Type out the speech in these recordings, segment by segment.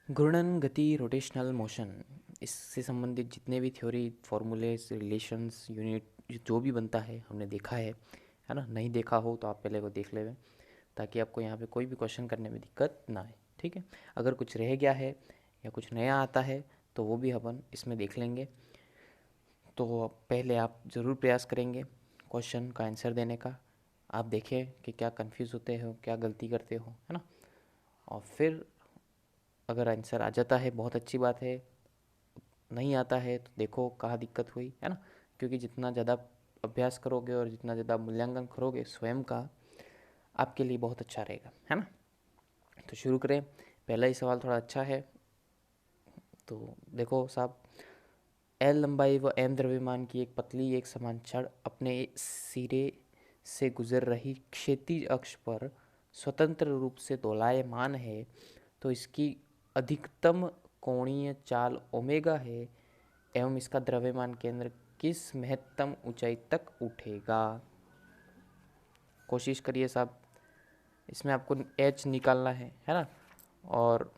घूर्णन गति rotational motion, इससे संबंधित जितने भी थ्योरी फॉर्मूलेस रिलेशंस यूनिट जो भी बनता है हमने देखा है ना। नहीं देखा हो तो आप पहले को देख लेवें, ताकि आपको यहाँ पे कोई भी क्वेश्चन करने में दिक्कत ना आए। ठीक है, अगर कुछ रह गया है या कुछ नया आता है तो वो भी अपन इसमें देख लेंगे। तो पहले आप ज़रूर प्रयास करेंगे क्वेश्चन का आंसर देने का। आप देखें कि क्या कंफ्यूज होते हो, क्या गलती करते हो, है ना। और फिर अगर आंसर आ जाता है बहुत अच्छी बात है, नहीं आता है तो देखो कहाँ दिक्कत हुई, है ना। क्योंकि जितना ज़्यादा अभ्यास करोगे और जितना ज़्यादा मूल्यांकन करोगे स्वयं का, आपके लिए बहुत अच्छा रहेगा, है ना। तो शुरू करें। पहला ही सवाल थोड़ा अच्छा है। तो देखो साहब, एल लंबाई व एम द्रव्यमान की एक पतली एक समान छड़ अपने सिरे से गुजर रही क्षैतिज अक्ष पर स्वतंत्र रूप से दोलायमान है, तो इसकी अधिकतम कोणीय चाल ओमेगा है एवं इसका द्रव्यमान केंद्र किस महत्तम ऊंचाई तक उठेगा। कोशिश करिए साहब, इसमें आपको एच निकालना है ना। और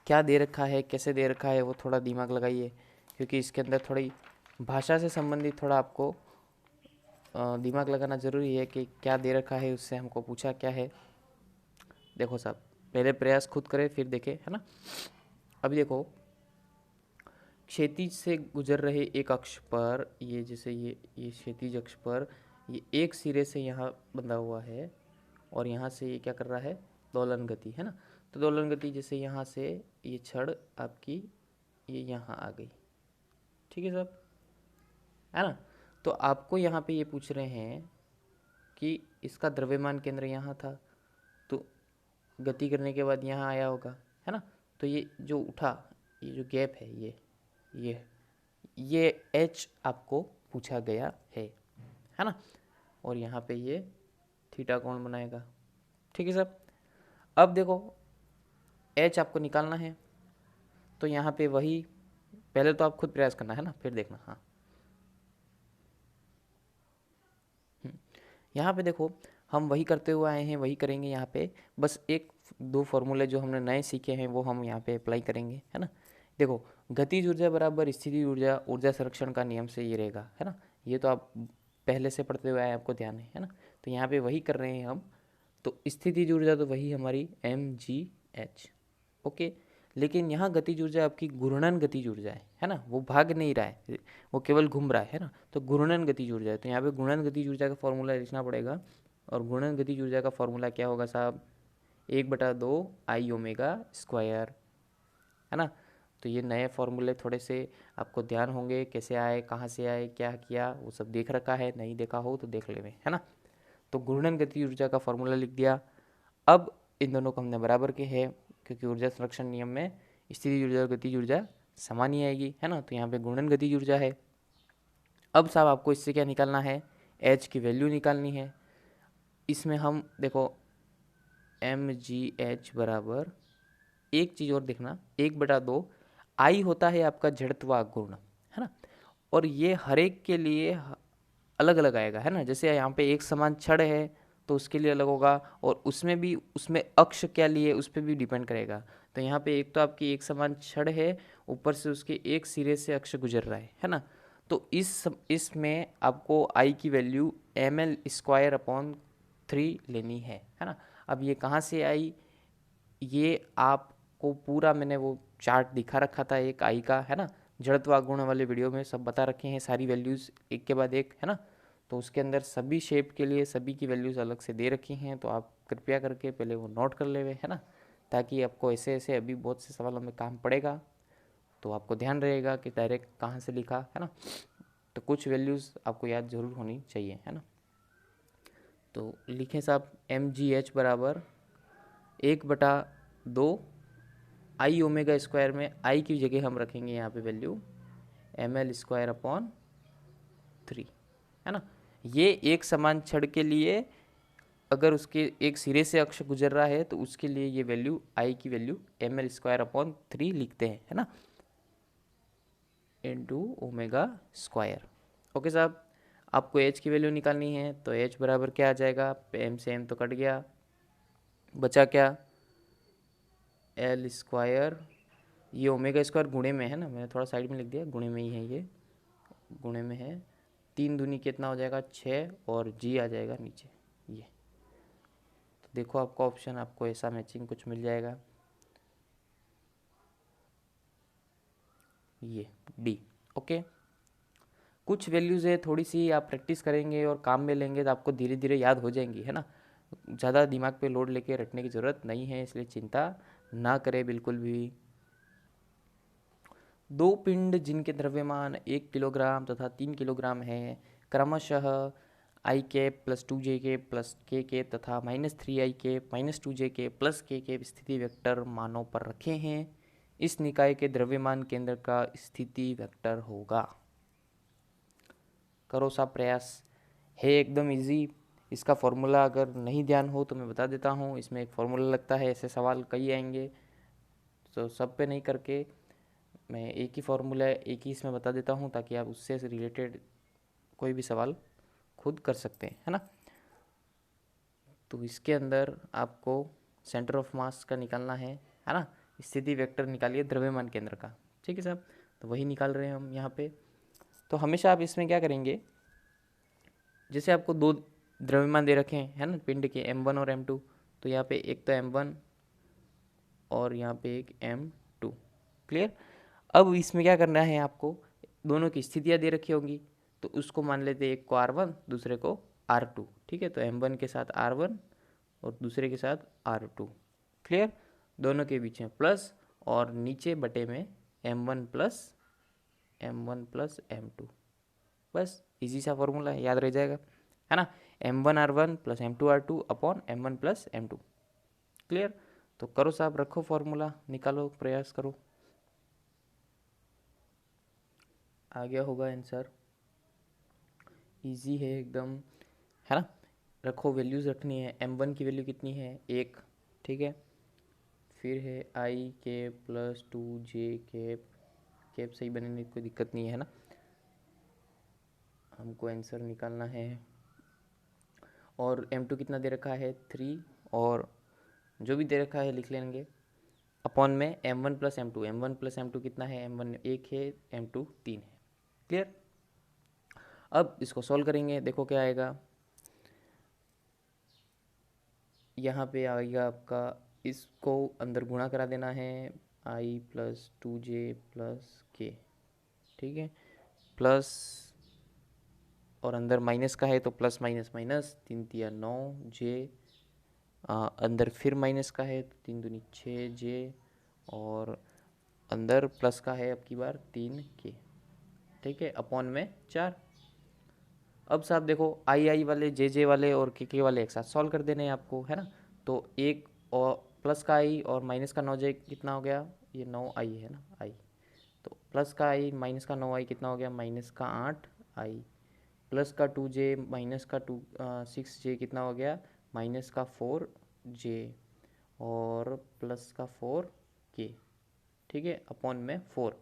क्या दे रखा है, कैसे दे रखा है, वो थोड़ा दिमाग लगाइए, क्योंकि इसके अंदर थोड़ी भाषा से संबंधित थोड़ा आपको दिमाग लगाना ज़रूरी है कि क्या दे रखा है, उससे हमको पूछा क्या है। देखो साहब, पहले प्रयास खुद करें फिर देखें, है ना। अभी देखो, क्षैतिज से गुजर रहे एक अक्ष पर, ये जैसे ये क्षैतिज अक्ष पर ये एक सिरे से यहाँ बंधा हुआ है और यहाँ से ये क्या कर रहा है, दोलन गति, है ना। तो दोलन गति जैसे यहाँ से ये छड़ आपकी ये यहाँ आ गई, ठीक है साहब, है ना। तो आपको यहाँ पे ये पूछ रहे हैं कि इसका द्रव्यमान केंद्र यहाँ था, तो गति करने के बाद यहाँ आया होगा, है ना। तो ये जो उठा, ये जो गैप है, ये ये एच आपको पूछा गया है ना। और यहाँ पे ये थीटा कोण बनाएगा, ठीक है साहब। अब देखो, एच आपको निकालना है, तो यहाँ पे वही, पहले तो आप खुद प्रयास करना है ना, फिर देखना। हाँ, यहाँ पे देखो, हम वही करते हुए आए हैं, वही करेंगे यहाँ पे। बस एक दो फॉर्मूले जो हमने नए सीखे हैं वो हम यहाँ पे अप्लाई करेंगे, है ना। देखो, गतिज ऊर्जा बराबर स्थिति ऊर्जा, ऊर्जा संरक्षण का नियम से ये रहेगा, है ना। ये तो आप पहले से पढ़ते हुए आए, आपको ध्यान है ना। तो यहाँ पे वही कर रहे हैं हम। तो स्थितिज ऊर्जा तो वही हमारी mgh, ओके। लेकिन यहाँ गतिज ऊर्जा आपकी घूर्णन गतिज ऊर्जा है ना, वो भाग नहीं रहा है, वो केवल घूम रहा है ना। तो घूर्णन गतिज ऊर्जा है, तो यहाँ पे घूर्णन गतिज ऊर्जा का फॉर्मूला लिखना पड़ेगा। और घूर्णन गतिज ऊर्जा का फॉर्मूला क्या होगा साहब, 1/2 आई ओमेगा स्क्वायर, है ना। तो ये नए फॉर्मूले थोड़े से आपको ध्यान होंगे, कैसे आए, कहाँ से आए, क्या किया, वो सब देख रखा है, नहीं देखा हो तो देख लेवे, है ना। तो घूर्णन गति ऊर्जा का फॉर्मूला लिख दिया। अब इन दोनों को हमने बराबर के है, क्योंकि ऊर्जा संरक्षण नियम में स्थितिज ऊर्जा और गतिज ऊर्जा समान ही आएगी, है ना। तो यहाँ पे घूर्णन गतिज ऊर्जा है। अब साहब आपको इससे क्या निकालना है, एच की वैल्यू निकालनी है। इसमें हम देखो, एम जी एच बराबर, एक चीज़ और देखना, 1/2 आई होता है आपका जड़त्वाग गुण, है ना। और ये हर एक के लिए अलग अलग आएगा, है ना। जैसे यहाँ पे एक समान छड़ है तो उसके लिए अलग होगा, और उसमें भी उसमें अक्ष क्या लिए उस पर भी डिपेंड करेगा। तो यहाँ पे एक तो आपकी एक समान छड़ है, ऊपर से उसके एक सिरे से अक्ष गुजर रहा है ना। तो इसमें आपको आई की वैल्यू ml² अपॉन 3 लेनी है ना। अब ये कहाँ से आई, ये आपको पूरा मैंने वो चार्ट दिखा रखा था एक आई का, है ना। जड़त्व गुण वाले वीडियो में सब बता रखे हैं, सारी वैल्यूज़ एक के बाद एक, है ना। तो उसके अंदर सभी शेप के लिए सभी की वैल्यूज़ अलग से दे रखी हैं, तो आप कृपया करके पहले वो नोट कर लेवे, है ना। ताकि आपको ऐसे ऐसे अभी बहुत से सवालों में काम पड़ेगा, तो आपको ध्यान रहेगा कि डायरेक्ट कहाँ से लिखा, है ना। तो कुछ वैल्यूज़ आपको याद ज़रूर होनी चाहिए, है ना। तो लिखें साहब, mgh बराबर 1/2 आई ओमेगा स्क्वायर, में आई की जगह हम रखेंगे यहाँ पे वैल्यू ml² अपॉन 3, है ना। ये एक समान छड़ के लिए अगर उसके एक सिरे से अक्ष गुजर रहा है तो उसके लिए ये वैल्यू आई की वैल्यू ml² अपॉन 3 लिखते हैं, है ना, इनटू ओमेगा स्क्वायर। ओके साहब, आपको एच की वैल्यू निकालनी है, तो एच बराबर क्या आ जाएगा, एम से एम तो कट गया, बचा क्या, एल स्क्वायर, ये ओमेगा स्क्वायर गुणे में है ना, मैंने थोड़ा साइड में लिख दिया, गुणे में ही है, ये गुणे में है। 3 दूनी कितना हो जाएगा 6 और जी आ जाएगा नीचे ये। तो देखो आपका ऑप्शन, आपको ऐसा मैचिंग कुछ मिल जाएगा, ये डी। ओके, कुछ वैल्यूज़ है, थोड़ी सी आप प्रैक्टिस करेंगे और काम में लेंगे तो आपको धीरे धीरे याद हो जाएंगी, है ना। ज़्यादा दिमाग पे लोड लेके रटने की ज़रूरत नहीं है, इसलिए चिंता ना करें बिल्कुल भी। दो पिंड जिनके द्रव्यमान 1 किलोग्राम तथा 3 किलोग्राम है, क्रमशः आई कैप प्लस 2 जे के प्लस के तथा -3 आई कैप -2 जे के प्लस के स्थिति वेक्टर मानों पर रखे हैं। इस निकाय के द्रव्यमान केंद्र का स्थिति वेक्टर होगा। करो सा प्रयास, है एकदम इजी। इसका फॉर्मूला अगर नहीं ध्यान हो तो मैं बता देता हूँ, इसमें एक फॉर्मूला लगता है, ऐसे सवाल कई आएंगे, तो सब पे नहीं करके मैं एक ही फॉर्मूला एक ही इसमें बता देता हूँ, ताकि आप उससे रिलेटेड कोई भी सवाल खुद कर सकते हैं, है ना। तो इसके अंदर आपको सेंटर ऑफ मास का निकालना है ना। स्थिति वेक्टर निकालिए द्रव्यमान केंद्र का, ठीक है साहब। तो वही निकाल रहे हैं हम यहाँ पे। तो हमेशा आप इसमें क्या करेंगे, जैसे आपको दो द्रव्यमान दे रखे हैं, है ना, पिंड के m1 और m2, तो यहाँ पे एक तो m1 और यहाँ पे एक m2। क्लियर। अब इसमें क्या करना है आपको, दोनों की स्थितियाँ दे रखी होंगी, तो उसको मान लेते हैं, एक को R1 दूसरे को R2, ठीक है। तो m1 के साथ R1 और दूसरे के साथ R2। क्लियर। दोनों के बीच में प्लस और नीचे बटे में m1 प्लस m2। बस इजी सा फॉर्मूला है, याद रह जाएगा, है ना। m1r1 plus m2r2 upon m1 plus m2। Clear. तो करो साहब, रखो फॉर्मूला, निकालो, प्रयास करो, आ गया होगा आंसर। इजी है एकदम, है ना। रखो, वैल्यूज़ रखनी है। m1 की वैल्यू कितनी है 1, ठीक है। फिर है आई कैप प्लस 2 जे कैप सही बनने की कोई दिक्कत नहीं है ना। हमको आंसर निकालना है। और m2 कितना दे रखा है 3, और जो भी दे रखा है लिख लेंगे, अपॉन में m1 प्लस m2 कितना है, m1 1 है, m2 3 है। क्लियर। अब इसको सॉल्व करेंगे, देखो क्या आएगा। यहाँ पे आएगा आपका, इसको अंदर गुणा करा देना है, i प्लस 2j प्लस के, ठीक है, प्लस, और अंदर माइनस का है तो प्लस माइनस माइनस, 3 तिया 9 जे, अंदर फिर माइनस का है तो 3 दूनी 6 जे, और अंदर प्लस का है अब की बार 3 के, ठीक है, अपॉन में 4। अब साहब देखो, आई वाले जे वाले और के वाले एक साथ सॉल्व कर देने हैं आपको, है ना। तो एक और प्लस का आई और माइनस का 9 जे कितना हो गया, ये 9 आई है ना, आई। तो प्लस का आई माइनस का 9 आई कितना हो गया, माइनस का 8 आई, प्लस का 2 जे माइनस का 6 जे कितना हो गया, माइनस का 4 जे, और प्लस का 4 के, ठीक है, अपॉन में 4।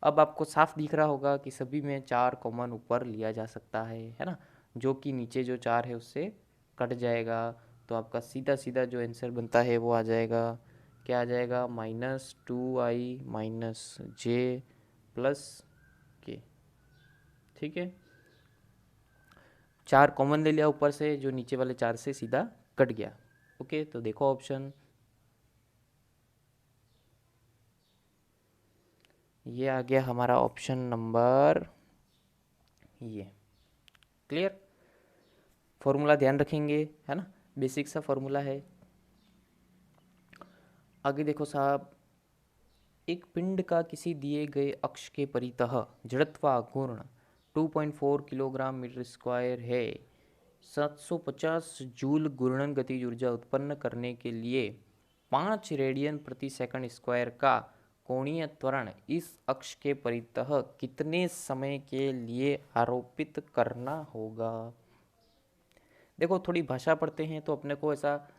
अब आपको साफ दिख रहा होगा कि सभी में 4 कॉमन ऊपर लिया जा सकता है ना, जो कि नीचे जो 4 है उससे कट जाएगा। तो आपका सीधा सीधा जो आंसर बनता है वो आ जाएगा, क्या आ जाएगा, -2i माइनस जे प्लस के, ठीक है। 4 कॉमन ले लिया ऊपर से, जो नीचे वाले 4 से सीधा कट गया। ओके, तो देखो ऑप्शन, ये आ गया हमारा ऑप्शन नंबर ये। क्लियर। फॉर्मूला ध्यान रखेंगे, है ना, बेसिक सा फॉर्मूला है। आगे देखो साहब, एक पिंड का किसी दिए गए अक्ष के परितः जड़त्वाघूर्ण 2.4 किलोग्राम मीटर स्क्वायर है। 750 जूल घूर्णन गतिज ऊर्जा उत्पन्न करने के लिए 5 रेडियन प्रति सेकंड स्क्वायर का कोणीय त्वरण इस अक्ष के परितः कितने समय के लिए आरोपित करना होगा। देखो, थोड़ी भाषा पढ़ते हैं तो अपने को ऐसा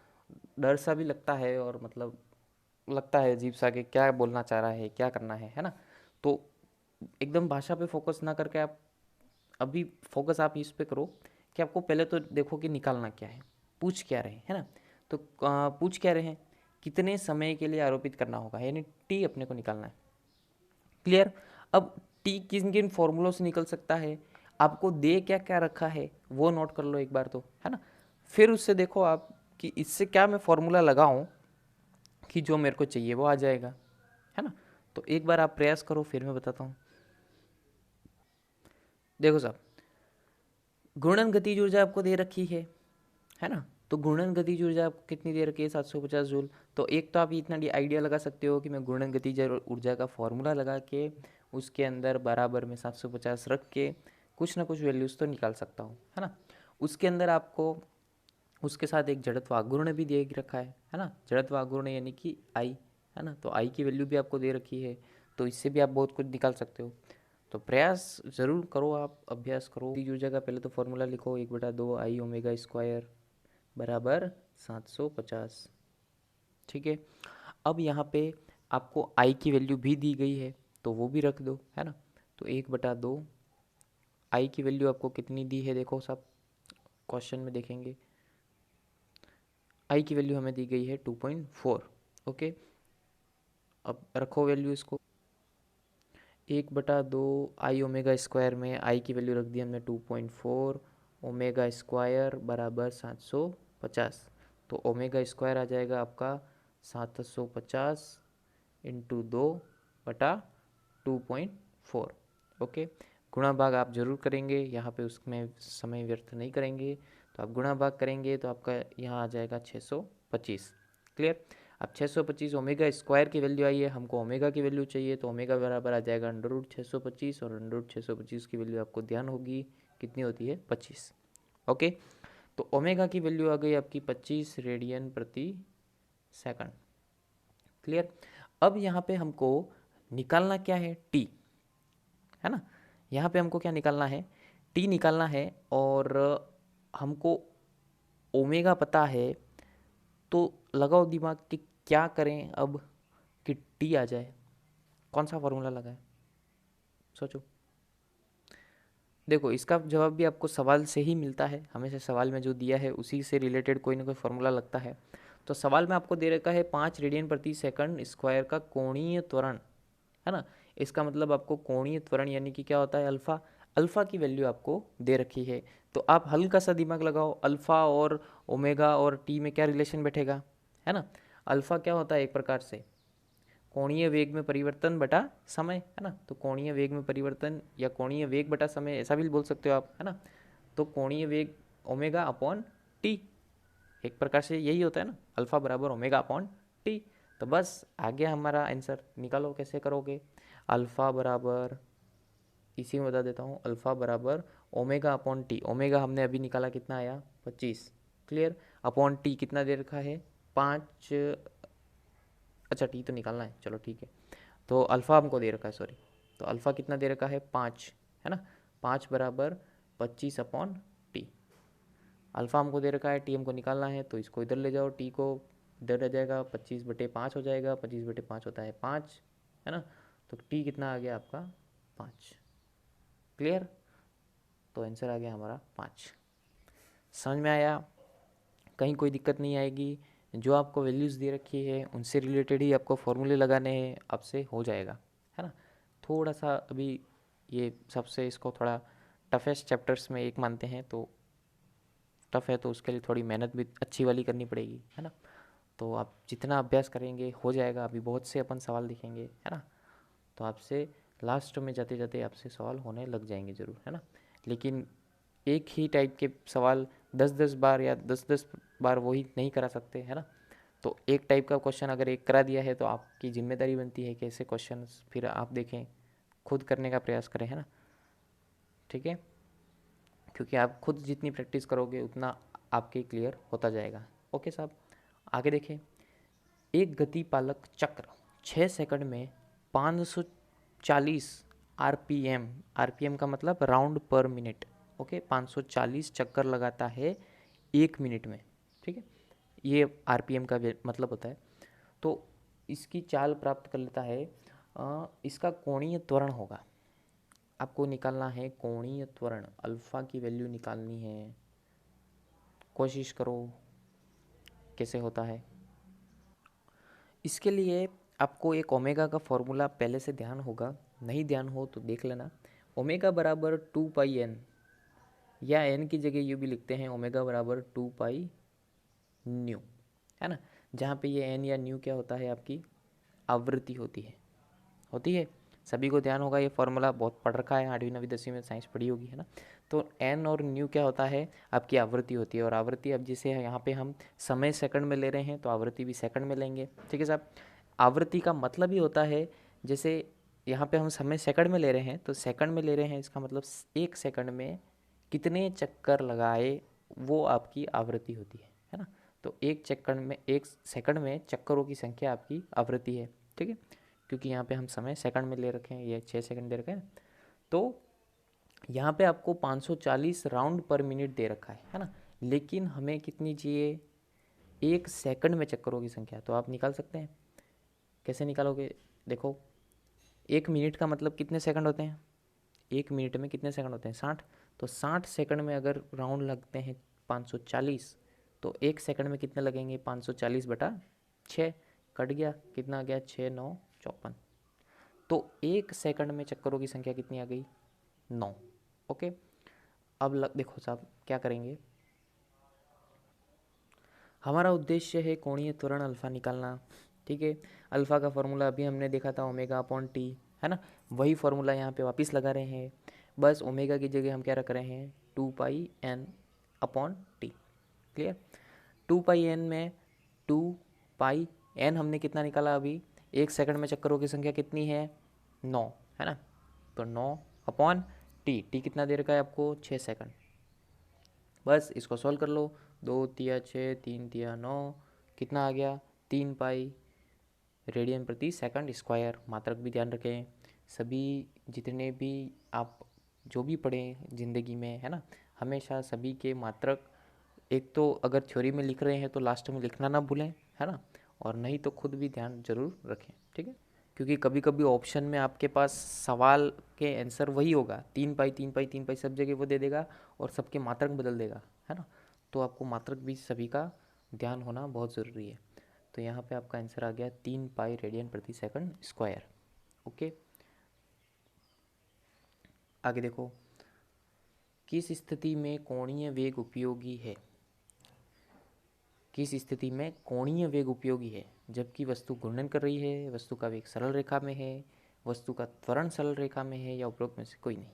डर सा भी लगता है, और मतलब लगता है अजीब सा कि क्या बोलना चाह रहा है, क्या करना है ना। तो एकदम भाषा पे फोकस ना करके आप अभी फोकस आप इस पे करो कि आपको पहले तो देखो कि निकालना क्या है, पूछ क्या रहे हैं, है ना। तो पूछ क्या रहे हैं कितने समय के लिए आरोपित करना होगा, यानी टी अपने को निकालना है। क्लियर। अब टी किन किन फॉर्मूलों से निकल सकता है, आपको दे क्या क्या रखा है वो नोट कर लो एक बार तो, है ना। फिर उससे देखो आप कि इससे क्या मैं फॉर्मूला लगाऊं कि जो मेरे को चाहिए वो आ जाएगा, है ना। तो एक बार आप प्रयास करो, फिर मैं बताता हूँ। देखो साहब, घूर्णन गतिज ऊर्जा आपको दे रखी है ना। तो घूर्णन गतिज ऊर्जा आपको कितनी दे रखी है, 750 जूल। तो एक तो आप इतना आइडिया लगा सकते हो कि मैं घूर्णन गतिज ऊर्जा का फॉर्मूला लगा के उसके अंदर बराबर में 750 रख के कुछ ना कुछ वैल्यूज़ तो निकाल सकता हूँ, है ना। उसके अंदर आपको उसके साथ एक जड़त्व आघूर्ण भी दे रखा है ना। जड़त्व आघूर्ण यानी कि आई, है ना। तो आई की वैल्यू भी आपको दे रखी है, तो इससे भी आप बहुत कुछ निकाल सकते हो। तो प्रयास ज़रूर करो, आप अभ्यास करो। ऊर्जा का पहले तो फॉर्मूला लिखो, 1/2 आई ओमेगा स्क्वायर बराबर 750। ठीक है। अब यहाँ पे आपको आई की वैल्यू भी दी गई है तो वो भी रख दो, है ना। तो 1/2 आई की वैल्यू आपको कितनी दी है, देखो सब क्वेश्चन में देखेंगे। आई की वैल्यू हमें दी गई है 2.4। ओके, अब रखो वैल्यू इसको। 1/2 आई ओमेगा स्क्वायर में आई की वैल्यू रख दी हमने 2.4, ओमेगा स्क्वायर बराबर 750। तो ओमेगा स्क्वायर आ जाएगा आपका 750 इंटू 2/2.4। ओके, गुणा भाग आप जरूर करेंगे यहाँ पे, उसमें समय व्यर्थ नहीं करेंगे। तो आप गुणा भाग करेंगे तो आपका यहाँ आ जाएगा 625। क्लियर। अब 625 ओमेगा स्क्वायर की वैल्यू आई है, हमको ओमेगा की वैल्यू चाहिए, तो ओमेगा बराबर आ जाएगा √625, और √625 की वैल्यू आपको ध्यान होगी कितनी होती है, 25। ओके, तो ओमेगा की वैल्यू आ गई आपकी 25 रेडियन प्रति सेकंड। क्लियर। अब यहाँ पे हमको निकालना क्या है, टी, है ना। यहाँ पे हमको क्या निकालना है, टी निकालना है। और हमको ओमेगा पता है, तो लगाओ दिमाग कि क्या करें अब कि टी आ जाए। कौन सा फॉर्मूला लगाए, सोचो। देखो, इसका जवाब भी आपको सवाल से ही मिलता है, हमेशा सवाल में जो दिया है उसी से रिलेटेड कोई ना कोई फॉर्मूला लगता है। तो सवाल में आपको दे रखा है 5 रेडियन प्रति सेकंड स्क्वायर का कोणीय त्वरण, है ना। इसका मतलब आपको कोणीय त्वरण यानी कि क्या होता है, अल्फा। अल्फा की वैल्यू आपको दे रखी है। तो आप हल्का सा दिमाग लगाओ, अल्फा और ओमेगा और टी में क्या रिलेशन बैठेगा, है ना। अल्फा क्या होता है, एक प्रकार से कोणीय वेग में परिवर्तन बटा समय, है ना। तो कोणीय वेग में परिवर्तन या कोणीय वेग बटा समय, ऐसा भी बोल सकते हो आप, है ना। तो कोणीय वेग ओमेगा अपॉन टी, एक प्रकार से यही होता है ना, अल्फा बराबर ओमेगा अपॉन टी। तो बस आ गया हमारा आंसर। निकालो कैसे करोगे, अल्फा बराबर, इसी में बता देता हूँ, अल्फा बराबर ओमेगा अपॉन टी। ओमेगा हमने अभी निकाला, कितना आया, 25। क्लियर। अपॉन टी कितना दे रखा है, 5। अच्छा, टी तो निकालना है, चलो ठीक है। तो अल्फ़ा हमको दे रखा है, सॉरी। तो अल्फ़ा कितना दे रखा है, 5, है ना। 5 बराबर 25 अपॉन टी। अल्फ़ा हमको दे रखा है, टी हमको निकालना है, तो इसको इधर ले जाओ, टी को इधर रह जाएगा, 25/5 हो जाएगा। 25/5 होता है 5, है ना। तो टी कितना आ गया आपका, 5। क्लियर। तो आंसर आ गया हमारा 5। समझ में आया, कहीं कोई दिक्कत नहीं आएगी। जो आपको वैल्यूज़ दे रखी है उनसे रिलेटेड ही आपको फॉर्मूले लगाने हैं, आपसे हो जाएगा, है ना। थोड़ा सा अभी ये सबसे इसको थोड़ा टफेस्ट चैप्टर्स में एक मानते हैं, तो टफ है तो उसके लिए थोड़ी मेहनत भी अच्छी वाली करनी पड़ेगी, है ना। तो आप जितना अभ्यास करेंगे हो जाएगा। अभी बहुत से अपन सवाल दिखेंगे, है ना। तो आपसे लास्ट में जाते जाते आपसे सवाल होने लग जाएंगे ज़रूर, है ना। लेकिन एक ही टाइप के सवाल 10-10 बार या 10-10 बार वही नहीं करा सकते, है ना। तो एक टाइप का क्वेश्चन अगर एक करा दिया है तो आपकी जिम्मेदारी बनती है कि ऐसे क्वेश्चन फिर आप देखें, खुद करने का प्रयास करें, है ना। ठीक है, क्योंकि आप खुद जितनी प्रैक्टिस करोगे उतना आपके क्लियर होता जाएगा। ओके साहब, आगे देखें। एक गति पालक चक्र 6 सेकंड में 540 आरपीएम, आरपीएम का मतलब राउंड पर मिनट, ओके, 540 चक्कर लगाता है 1 मिनट में। ठीक है, ये आरपीएम का मतलब होता है। तो इसकी चाल प्राप्त कर लेता है। इसका कोणीय त्वरण होगा, आपको निकालना है कोणीय त्वरण, अल्फा की वैल्यू निकालनी है। कोशिश करो, कैसे होता है। इसके लिए आपको एक ओमेगा का फॉर्मूला पहले से ध्यान होगा, नहीं ध्यान हो तो देख लेना। ओमेगा बराबर 2πn, या n की जगह ये भी लिखते हैं ओमेगा बराबर 2π न्यू, है ना, जहाँ पे ये n या न्यू क्या होता है, आपकी आवृत्ति होती है। सभी को ध्यान होगा, ये फॉर्मूला बहुत पढ़ रखा है, 8वीं 9वीं 10वीं में साइंस पढ़ी होगी, है ना। तो n और न्यू क्या होता है, आपकी आवृत्ति होती है। और आवृत्ति अब जिसे यहाँ पे हम समय सेकंड में ले रहे हैं, तो आवृत्ति भी सेकंड में लेंगे, ठीक है साहब। आवृत्ति का मतलब ही होता है, जैसे यहाँ पे हम समय सेकंड में ले रहे हैं, तो सेकंड में ले रहे हैं, इसका मतलब एक सेकंड में कितने चक्कर लगाए, वो आपकी आवृत्ति होती है ना। तो एक सेकंड में चक्करों की संख्या आपकी आवृत्ति है, ठीक है। क्योंकि यहाँ पे हम समय सेकंड में ले रखे हैं, ये 6 सेकंड दे रखे हैं, तो यहाँ पे आपको 540 राउंड पर मिनट दे रखा है ना। लेकिन हमें कितनी चाहिए, एक सेकंड में चक्करों की संख्या। तो आप निकाल सकते हैं, कैसे निकालोगे, देखो, एक मिनट का मतलब कितने सेकंड होते हैं, एक मिनट में कितने सेकंड होते हैं, 60। तो 60 सेकंड में अगर राउंड लगते हैं 540, तो एक सेकंड में कितने लगेंगे, 540/6, कट गया, कितना आ गया, 6 9 54। तो एक सेकंड में चक्करों की संख्या कितनी आ गई, 9। ओके, अब देखो साहब क्या करेंगे, हमारा उद्देश्य है कोणीय त्वरण अल्फा निकालना, ठीक है। अल्फा का फॉर्मूला अभी हमने देखा था ω/T, है ना। वही फॉर्मूला यहाँ पे वापस लगा रहे हैं, बस ओमेगा की जगह हम क्या रख रहे हैं, 2πn/T, क्लियर। 2πn में 2πn हमने कितना निकाला अभी, एक सेकंड में चक्करों की संख्या कितनी है, 9, है ना। तो 9/T, टी कितना दे रखा है आपको, 6 सेकंड। बस इसको सॉल्व कर लो, 2 तिया 6, 3 तिया 9, कितना आ गया, 3π रेडियन प्रति सेकंड स्क्वायर। मात्रक भी ध्यान रखें, सभी जितने भी आप जो भी पढ़ें ज़िंदगी में, है ना, हमेशा सभी के मात्रक, एक तो अगर थ्योरी में लिख रहे हैं तो लास्ट में लिखना ना भूलें, है ना, और नहीं तो खुद भी ध्यान जरूर रखें, ठीक है। क्योंकि कभी कभी ऑप्शन में आपके पास सवाल के आंसर वही होगा, 3π सब जगह वो दे देगा और सबके मात्रक बदल देगा, है ना। तो आपको मात्रक भी सभी का ध्यान होना बहुत ज़रूरी है। तो यहाँ पे आपका आंसर आ गया 3π रेडियन प्रति सेकंड स्क्वायर। ओके, आगे देखो, किस स्थिति में कोणीय वेग उपयोगी है, किस स्थिति में कोणीय वेग उपयोगी है, जबकि वस्तु घूर्णन कर रही है, वस्तु का वेग सरल रेखा में है, वस्तु का त्वरण सरल रेखा में है, या उपरोक्त में से कोई नहीं।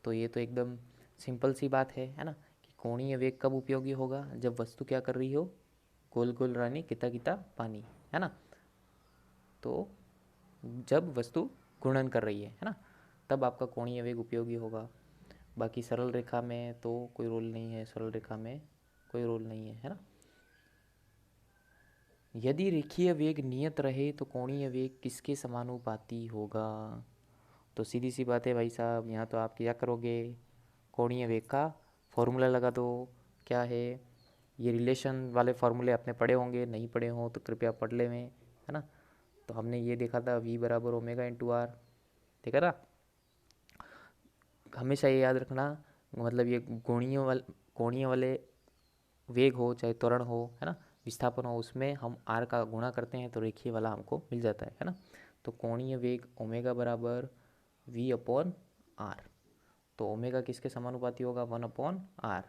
तो ये तो एकदम सिंपल सी बात है ना, कि कोणीय वेग कब उपयोगी होगा, जब वस्तु क्या कर रही हो, गोल गोल रानी किता किता पानी, है ना। तो जब वस्तु घूर्णन कर रही है ना, तब आपका कोणीय वेग उपयोगी होगा। बाकी सरल रेखा में तो कोई रोल नहीं है, सरल रेखा में कोई रोल नहीं है ना। यदि रेखीय वेग नियत रहे तो कोणीय वेग किसके समानुपाती होगा। तो सीधी सी बात है भाई साहब, यहाँ तो आप क्या करोगे, कोणीय वेग का फॉर्मूला लगा दो। क्या है, ये रिलेशन वाले फॉर्मूले आपने पढ़े होंगे, नहीं पढ़े हों तो कृपया पढ़ लें, है ना। तो हमने ये देखा था v बराबर ω/r, देखा था। हमेशा ये याद रखना, मतलब ये कोणीय वाले वेग हो चाहे त्वरण हो, है ना, विस्थापन हो, उसमें हम r का गुणा करते हैं तो रेखीय वाला हमको मिल जाता है ना। तो कोणीय वेग ओमेगा बराबर v/r, तो ओमेगा किसके समानुपाती होगा, 1/r।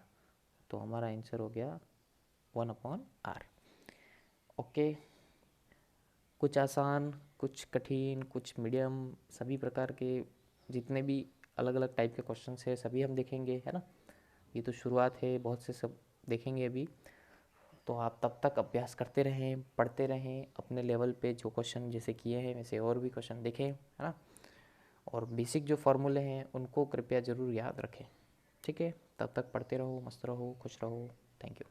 तो हमारा आंसर हो गया 1/r। ओके, कुछ आसान, कुछ कठिन, कुछ मीडियम, सभी प्रकार के जितने भी अलग अलग टाइप के क्वेश्चंस है सभी हम देखेंगे, है ना। ये तो शुरुआत है, बहुत से सब देखेंगे अभी। तो आप तब तक अभ्यास करते रहें, पढ़ते रहें, अपने लेवल पे जो क्वेश्चन जैसे किए हैं वैसे और भी क्वेश्चन देखें, है ना। और बेसिक जो फॉर्मूले हैं उनको कृपया ज़रूर याद रखें, ठीक है। तब तक पढ़ते रहो, मस्त रहो, खुश रहो। Thank you.